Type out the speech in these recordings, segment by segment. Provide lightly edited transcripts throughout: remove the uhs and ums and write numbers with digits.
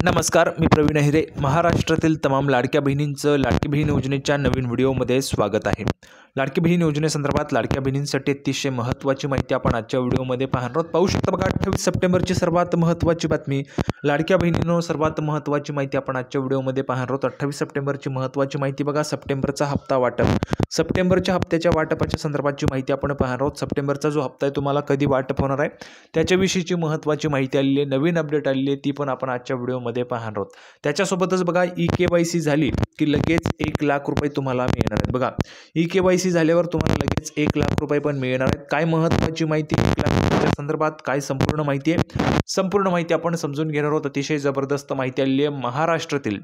नमस्कार, मी प्रवीण अहिरे. महाराष्ट्रातील तमाम लाडक्या बहिणींचं लाडकी बहीण योजनेच्या नवीन व्हिडिओमध्ये स्वागत आहे. लाडकी बहीण योजनेसंदर्भात लाडक्या बहिणींसाठी अतिशय महत्त्वाची माहिती आपण आजच्या व्हिडिओमध्ये पाहणार आहोत. पाहू शकता बघा, 28 सप्टेंबरची सर्वात महत्त्वाची बातमी. लाडक्या बहिणींनो, सर्वात महत्त्वाची माहिती आपण आजच्या व्हिडिओमध्ये पाहणार आहोत. 28 सप्टेंबरची महत्त्वाची माहिती बघा, सप्टेंबरचा हप्ता वाटप. सप्टेंबरच्या हप्त्याच्या वाटपाच्या संदर्भातची माहिती आपण पाहणार आहोत. सप्टेंबरचा जो हप्ता आहे तुम्हाला कधी वाटप होणार आहे त्याच्याविषयीची महत्त्वाची माहिती आलेली आहे, नवीन अपडेट आलेली आहे, ती पण आपण आजच्या व्हिडिओमध्ये पाहणार आहोत. त्याच्यासोबतच बघा, EKYC झाली की लगेच 1 लाख रुपये तुम्हाला मिळणार आहेत. बघा, EKYC झाल्यावर तुम्हाला लगेच 1 लाख रुपये पण मिळणार आहेत. काय महत्त्वाची माहिती 1 लाख रुपयाच्या संदर्भात, काय संपूर्ण माहिती आहे, संपूर्ण माहिती आपण समजून घेणार आहोत. अतिशय जबरदस्त माहिती आलेली आहे.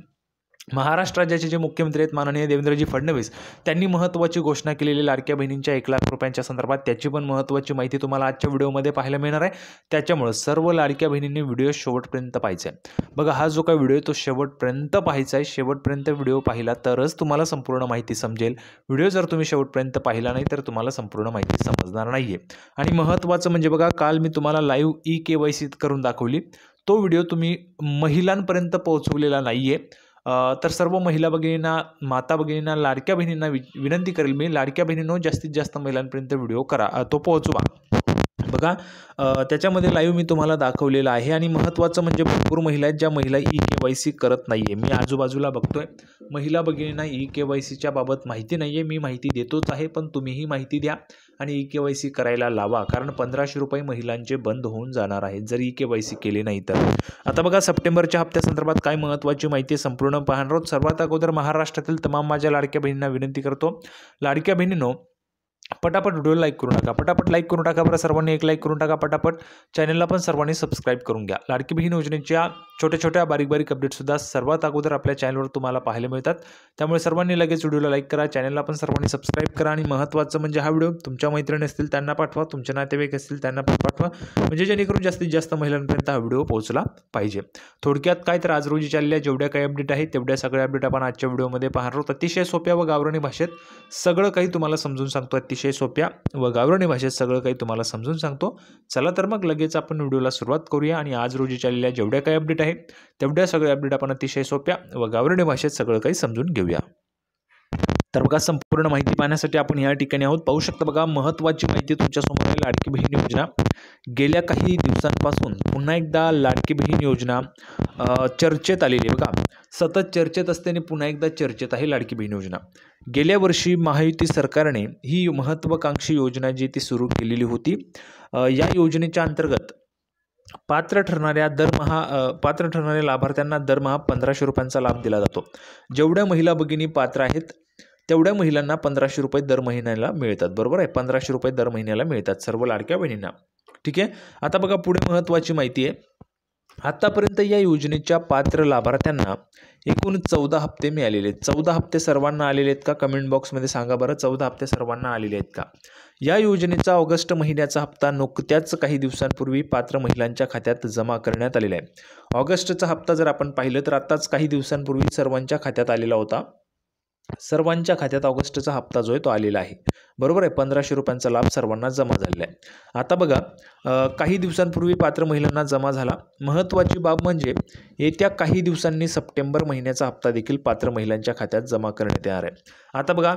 महाराष्ट्र राज्याचे जे मुख्यमंत्री आहेत माननीय देवेंद्रजी फडणवीस, त्यांनी महत्त्वाची घोषणा केलेली लाडक्या बहिणींच्या 1 लाख रुपयांच्या संदर्भात, त्याची पण महत्त्वाची माहिती तुम्हाला आजच्या व्हिडिओमध्ये पाहायला मिळणार आहे. त्याच्यामुळे सर्व लाडक्या बहिणींनी व्हिडिओ शेवटपर्यंत पाहायचा आहे. बघा, हा जो काही व्हिडिओ आहे तो शेवटपर्यंत पाहायचा आहे. शेवटपर्यंत व्हिडिओ पाहिला तरच तुम्हाला संपूर्ण माहिती समजेल. व्हिडिओ जर तुम्ही शेवटपर्यंत पाहिला नाही तर तुम्हाला संपूर्ण माहिती समजणार नाही आहे. आणि महत्त्वाचं म्हणजे बघा, काल मी तुम्हाला लाईव्ह EKYC करून दाखवली. तो व्हिडिओ तुम्ही महिलांपर्यंत पोहोचवलेला नाही आहे. तर सर्व महिला भगिनींना, माता भगिनींना, लाडक्या बहिणींना विनंती करेल मी, लाडक्या बहिणींनो जास्तीत जास्त महिलांपर्यंत व्हिडिओ करा, तो पोहोचवा. बघा, त्याच्यामध्ये लाईव्ह मी तुम्हाला दाखवलेलं आहे. आणि महत्त्वाचं म्हणजे भरपूर महिला आहेत ज्या महिला EKYC करत नाही आहे. मी आजूबाजूला बघतोय महिला भगिनींना EKYCच्या बाबत माहिती नाही आहे. मी माहिती देतोच आहे, पण तुम्हीही माहिती द्या आणि EKYC करायला लावा, कारण 1500 रुपये महिलांचे बंद होऊन जाणार आहेत जर EKYC केले नाही तर. आता बघा, सप्टेंबरच्या हप्त्यासंदर्भात काय महत्त्वाची माहिती संपूर्ण पाहणार आहोत. सर्वात अगोदर महाराष्ट्रातील तमाम माझ्या लाडक्या बहिणींना विनंती करतो, लाडक्या बहिणींनो पटापट व्हिडिओ लाईक करून टाका, पटापट लाईक करून टाका बरं. सर्वांनी 1 लाईक करून टाका पटापट. चॅनलला पण सर्वांनी सबस्क्राईब करून घ्या. लाडकी बहीण योजनेच्या छोट्या छोट्या बारीक अपडेटसुद्धा सर्वात अगोदर आपल्या चॅनलवर तुम्हाला पाहायला मिळतात. त्यामुळे सर्वांनी लगेच व्हिडिओला लाईक करा, चॅनलला पण सर्वांनी सबस्क्राईब करा. आणि महत्त्वाचं म्हणजे हा व्हिडिओ तुमच्या मैत्रिणी असतील त्यांना पाठवा, तुमचे नातेवाईक असतील त्यांना पण पाठवा, म्हणजे जेणेकरून जास्तीत जास्त महिलांपर्यंत हा व्हिडिओ पोहोचला पाहिजे. थोडक्यात काय तर आज रोजी चाललेल्या जेवढ्या काही अपडेट आहेत तेवढ्या सगळ्या अपडेट आपण आजच्या व्हिडिओमध्ये पाहणार आहोत. अतिशय सोप्या व गावरानी भाषेत सगळं काही तुम्हाला समजून सांगतो. अतिशय सोप्या व गावरानी भाषेत सगळं काही तुम्हाला समजून सांगतो. चला तर मग लगेच आपण व्हिडिओला सुरुवात करूया. आणि आज रोजी चाललेल्या जेवढ्या काही अपडेट आहेत तेवढ्या सगळ्या अपडेट आपण अतिशय सोप्या व गावरानी भाषेत सगळं काही समजून घेऊया. तर बघा, संपूर्ण माहिती पाहण्यासाठी आपण या ठिकाणी आहोत. पाहू शकता बघा, महत्त्वाची माहिती तुमच्यासमोर आहे. लाडकी बहीण योजना गेल्या काही दिवसांपासून पुन्हा एकदा लाडकी बहीण योजना चर्चेत आलेली आहे. बघा, सतत चर्चेत असते आणि पुन्हा एकदा चर्चेत आहे लाडकी बहीण योजना. गेल्या वर्षी महायुती सरकारने ही महत्त्वाकांक्षी योजना जी ती सुरू केलेली होती. या योजनेच्या अंतर्गत पात्र ठरणाऱ्या लाभार्थ्यांना दरमहा 1500 रुपयांचा लाभ दिला जातो. जेवढ्या महिला भगिनी पात्र आहेत तेवढ्या महिलांना 1500 रुपये दर महिन्याला मिळतात. बरोबर आहे, 1500 रुपये दर महिन्याला मिळतात सर्व लाडक्या बहिणींना. ठीक आहे. आता बघा, पुढे महत्त्वाची माहिती आहे. आतापर्यंत या योजनेच्या पात्र लाभार्थ्यांना एकूण 14 हप्ते मिळालेले आहेत. 14 हप्ते सर्वांना आलेले आहेत का? कमेंट बॉक्समध्ये सांगा बरं, 14 हप्ते सर्वांना आलेले आहेत का? या योजनेचा ऑगस्ट महिन्याचा हप्ता नुकत्याच काही दिवसांपूर्वी पात्र महिलांच्या खात्यात जमा करण्यात आलेला आहे. ऑगस्टचा हप्ता जर आपण पाहिलं तर आताच काही दिवसांपूर्वी सर्वांच्या खात्यात आलेला होता. सर्वांच्या खात्यात ऑगस्टचा हप्ता जो आहे तो आलेला आहे. बरोबर आहे, 1500 रुपयांचा लाभ सर्वांना जमा झालेला आहे. आता बघा, काही दिवसांपूर्वी पात्र महिलांना जमा झाला. महत्त्वाची बाब म्हणजे येत्या काही दिवसांनी सप्टेंबर महिन्याचा हप्ता देखील पात्र महिलांच्या खात्यात जमा करण्यात येणार आहे. आता बघा,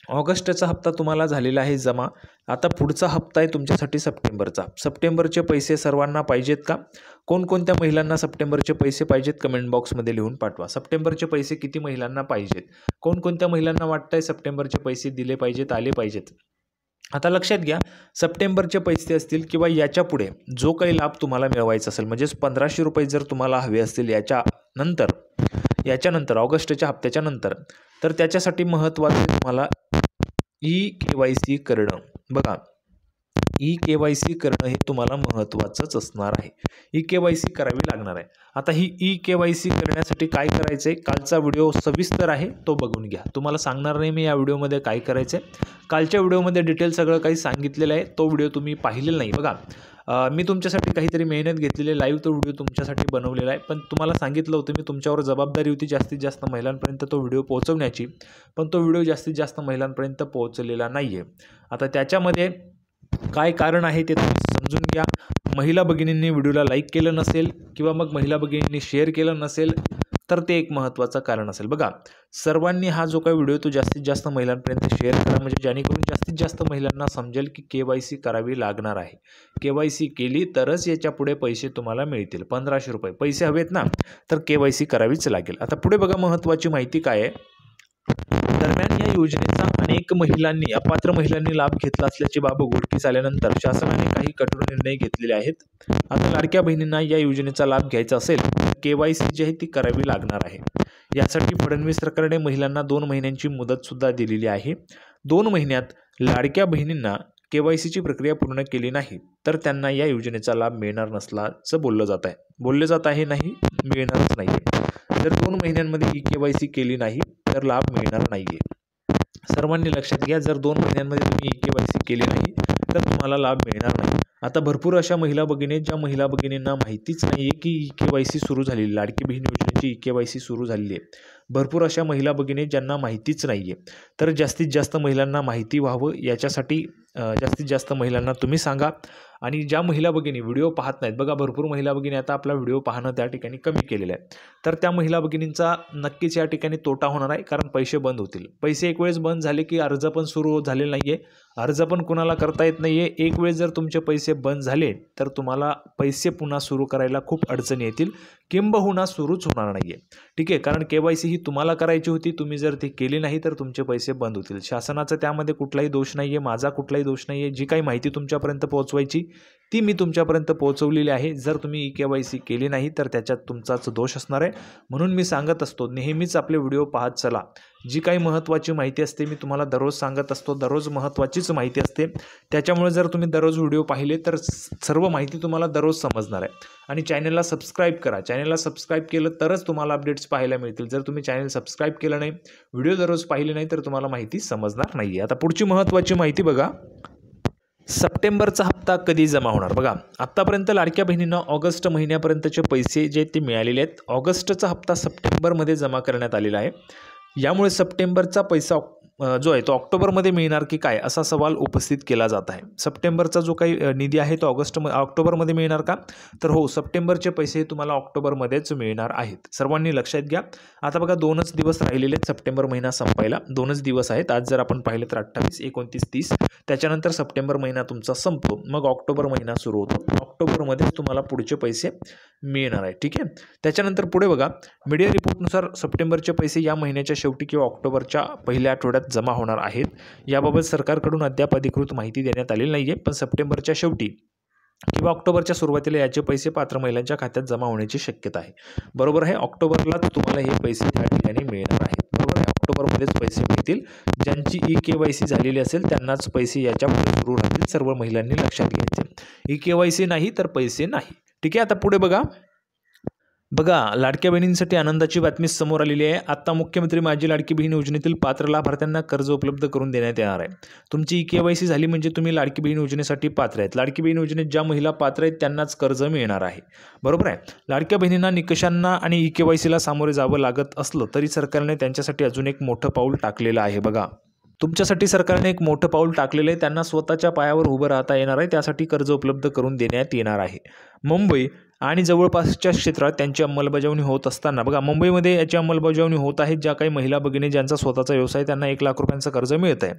ऑगस्टचा हप्ता तुम्हाला झालेला आहे जमा. आता पुढचा हप्ता आहे तुमच्यासाठी सप्टेंबरचा. सप्टेंबरचे पैसे सर्वांना पाहिजेत का? कोणकोणत्या महिलांना सप्टेंबरचे पैसे पाहिजेत कमेंट बॉक्समध्ये लिहून पाठवा. सप्टेंबरचे पैसे किती महिलांना पाहिजेत? कोणकोणत्या महिलांना वाटतंय सप्टेंबरचे पैसे दिले पाहिजेत, आले पाहिजेत? आता लक्षात घ्या, सप्टेंबरचे पैसे असतील किंवा याच्या पुढे जो काही लाभ तुम्हाला मिळवायचा असेल, म्हणजेच 1500 रुपये जर तुम्हाला हवे असतील याच्यानंतर ऑगस्टच्या हप्त्याच्या नंतर, तर त्याच्यासाठी महत्त्वाचं तुम्हाला EKYC करणं. बघा, EKYC करणं हे तुम्हाला महत्त्वाचंच असणार आहे. EKYC करावी लागणार आहे. आता ही EKYC करण्यासाठी काय करायचं आहे, कालचा व्हिडिओ सविस्तर आहे, तो बघून घ्या. तुम्हाला सांगणार नाही मी या व्हिडिओमध्ये काय करायचं आहे. कालच्या व्हिडिओमध्ये डिटेल सगळं काही सांगितलेलं आहे. तो व्हिडिओ तुम्ही पाहिलेला नाही. बघा, मी तुमच्यासाठी काहीतरी मेहनत घेतलेली, लाईव्ह तो व्हिडिओ तुमच्यासाठी बनवलेला आहे. पण तुम्हाला सांगितलं होतं मी, तुमच्यावर जबाबदारी होती जास्तीत जास्त महिलांपर्यंत तो व्हिडिओ पोहोचवण्याची, पण तो व्हिडिओ जास्तीत जास्त महिलांपर्यंत पोहोचलेला नाही आहे. आता त्याच्यामध्ये काय कारण आहे ते तुम्ही समजून घ्या. महिला भगिनींनी व्हिडिओला लाईक केलं नसेल किंवा मग महिला भगिनींनी शेअर केलं नसेल तर ते एक महत्त्वाचं कारण असेल. बघा, सर्वांनी हा जो काही व्हिडिओ तो जास्तीत जास्त महिलांपर्यंत शेअर करा, म्हणजे जेणेकरून जास्तीत जास्त महिलांना समजेल की KYC करावी लागणार आहे. KYC केली तरच याच्या पुढे पैसे तुम्हाला मिळतील. 1500 रुपये पैसे हवेत ना, तर KYC करावीच लागेल. आता पुढे बघा, महत्त्वाची माहिती काय आहे. दरम्यान या योजनेचा अनेक महिलांनी, अपात्र महिलांनी लाभ घेतला असल्याची बाब उघडकीस आल्यानंतर शासनाने काही कठोर निर्णय घेतलेले आहेत. आता लाडक्या बहिणींना या योजनेचा लाभ घ्यायचा असेल तर KYC जी आहे ती करावी लागणार आहे. यासाठी फडणवीस सरकारने महिलांना 2 महिन्यांची मुदत सुद्धा दिलेली आहे. 2 महिन्यात लाडक्या बहिणींना KYCची प्रक्रिया पूर्ण केली नाही तर त्यांना या योजनेचा लाभ मिळणार नसल्याचं बोललं जात आहे नाही, मिळणारच नाही. जर 2 महिन्यांमध्ये KYC केली नाही तर लाभ मिळणार नाहीये. सर्वांनी लक्षात घ्या, जर 2 महिन्यांमध्ये तुम्ही KYC केली नाही तर तुम्हाला लाभ मिळणार नाही. आता भरपूर अशा महिला भगिनी, ज्या महिला भगिनींना माहितीच नाही आहे की KYC सुरू झालेली, लाडकी बहीण योजनेची KYC सुरू झालेली आहे. भरपूर अशा महिला भगिनी ज्यांना माहितीच नाही आहे. तर जास्तीत जास्त महिलांना माहिती व्हावं याच्यासाठी जास्तीत जास्त महिलांना तुम्ही सांगा. आणि ज्या महिला भगिनी व्हिडिओ पाहत नाहीत, बघा भरपूर महिला भगिनी आता आपला व्हिडिओ पाहणं त्या ठिकाणी कमी केलेलं आहे, तर त्या महिला भगिनींचा नक्कीच या ठिकाणी तोटा होणार आहे. कारण पैसे बंद होतील. पैसे एक वेळेस बंद झाले की अर्ज पण सुरू झालेला नाही आहे, अर्ज पण कुणाला करता येत नाही आहे. एक वेळेस जर तुमचे पैसे बंद झाले तर तुम्हाला पैसे पुन्हा सुरू करायला खूप अडचणी येतील, किंबहुना सुरूच होणार नाही आहे. ठीक आहे, कारण KYC ही तुम्हाला करायची होती, तुम्ही जर ती केली नाही तर तुमचे पैसे बंद होतील. शासनाचा त्यामध्ये कुठलाही दोष नाही आहे, माझा कुठलाही दोष नाही आहे. जी काही माहिती तुमच्यापर्यंत पोहोचवायची ती मी तुमच्यापर्यंत पोहोचवलेली आहे. जर तुम्ही KYC केली नाही तर त्याच्यात तुमचाच दोष असणार आहे. म्हणून मी सांगत असतो, नेहमीच आपले व्हिडिओ पाहत चला. जी काही महत्त्वाची माहिती असते मी तुम्हाला दररोज सांगत असतो, दररोज महत्त्वाचीच माहिती असते. त्याच्यामुळे जर तुम्ही दररोज व्हिडिओ पाहिले तर सर्व माहिती तुम्हाला दररोज समजणार आहे. आणि चॅनलला सबस्क्राईब करा. चॅनलला सबस्क्राईब केलं तरच तुम्हाला अपडेट्स पाहायला मिळतील. जर तुम्ही चॅनल सबस्क्राईब केलं नाही, व्हिडिओ दररोज पाहिले नाही तर तुम्हाला माहिती समजणार नाही आहे. आता पुढची महत्त्वाची माहिती बघा, सप्टेंबरचा हप्ता कधी जमा होणार. बघा, आत्तापर्यंत लाडक्या बहिणींना ऑगस्ट महिन्यापर्यंतचे पैसे जे ते मिळालेले आहेत. ऑगस्टचा हप्ता सप्टेंबरमध्ये जमा करण्यात आलेला आहे. यामुळे सप्टेंबरचा पैसा जो आहे तो ऑक्टोबरमध्ये मिळणार की काय असा सवाल उपस्थित केला जात आहे. सप्टेंबरचा जो काही निधी आहे तो ऑक्टोबरमध्ये मिळणार का, तर हो, सप्टेंबरचे पैसे तुम्हाला ऑक्टोबरमध्येच मिळणार आहेत. सर्वांनी लक्षात घ्या. आता बघा, 2च दिवस राहिलेले आहेत सप्टेंबर महिना संपायला. 2च दिवस आहेत. आज जर आपण पाहिलं तर 28, 29, 30. त्याच्यानंतर सप्टेंबर महिना तुमचा संपतो, मग ऑक्टोबर महिना सुरू होतो. ऑक्टोबरमध्येच तुम्हाला पुढचे पैसे मिळणार आहे. ठीक आहे. त्याच्यानंतर पुढे बघा, मीडिया रिपोर्टनुसार सप्टेंबरचे पैसे या महिन्याच्या शेवटी किंवा ऑक्टोबरच्या पहिल्या आठवड्यात जमा होणार आहेत. याबाबत सरकारकडून अद्याप अधिकृत माहिती देण्यात आलेली नाही आहे, पण सप्टेंबरच्या शेवटी किंवा ऑक्टोबरच्या सुरुवातीला याचे पैसे पात्र महिलांच्या खात्यात जमा होण्याची शक्यता आहे. बरोबर आहे, ऑक्टोबरलाच तुम्हाला हे पैसे त्या ठिकाणी मिळणार आहेत. बरोबर आहे, ऑक्टोबरमध्येच पैसे मिळतील. ज्यांची KYC झालेली असेल त्यांनाच पैसे याच्यापुढे सुरू राहतील. सर्व महिलांनी लक्षात घ्यायचे, KYC नाही तर पैसे नाही. ठीक आहे. आता पुढे बघा, लाडक्या बहिणींसाठी आनंदाची बातमी समोर आलेली आहे. आता मुख्यमंत्री माझी लाडकी बहीण योजनेतील पात्र लाभार्थ्यांना कर्ज उपलब्ध करून देण्यात येणार आहे. तुमची KYC झाली म्हणजे तुम्ही लाडकी बहीण योजनेसाठी पात्र आहेत. लाडकी बहीण योजनेत ज्या महिला पात्र आहेत त्यांनाच कर्ज मिळणार आहे. बरोबर आहे. लाडक्या बहिणींना निकषांना आणि KYCला सामोरे जावं लागत असलं तरी सरकारने त्यांच्यासाठी अजून एक मोठं पाऊल टाकलेलं आहे. बघा, तुमच्यासाठी सरकारने एक मोठं पाऊल टाकलेलं आहे. त्यांना स्वतःच्या पायावर उभं राहता येणार आहे. त्यासाठी कर्ज उपलब्ध करून देण्यात येणार आहे. मुंबई आणि जवळपासच्या क्षेत्रात त्यांची अंमलबजावणी होत असताना बघा, मुंबईमध्ये याची अंमलबजावणी होत आहे. ज्या काही महिला भगिनी ज्यांचा स्वतःचा व्यवसाय त्यांना 1 लाख रुपयांचं कर्ज मिळत आहे,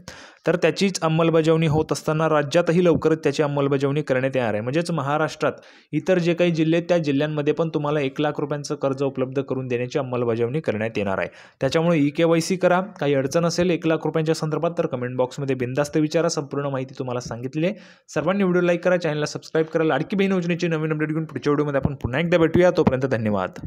तर त्याचीच अंमलबजावणी होत असताना राज्यातही लवकरच त्याची अंमलबजावणी करण्यात येणार आहे. म्हणजेच महाराष्ट्रात इतर जे काही जिल्हे त्या जिल्ह्यांमध्ये पण तुम्हाला 1 लाख रुपयांचं कर्ज उपलब्ध करून देण्याची अंमलबजावणी करण्यात येणार आहे. त्याच्यामुळे KYC करा. काही अडचण असेल 1 लाख रुपयांच्या संदर्भात तर कमेंट बॉक्समध्ये बिनधास्त विचारा. संपूर्ण माहिती तुम्हाला सांगितली आहे. सर्वांनी व्हिडिओ लाईक करा, चॅनलला सबस्क्राईब करा. लाडकी बहीण योजनेची नवीन अपडेट घेऊन पुढच्या व्हिडिओमध्ये आपण पुन्हा एकदा भेटूया. तोपर्यंत धन्यवाद.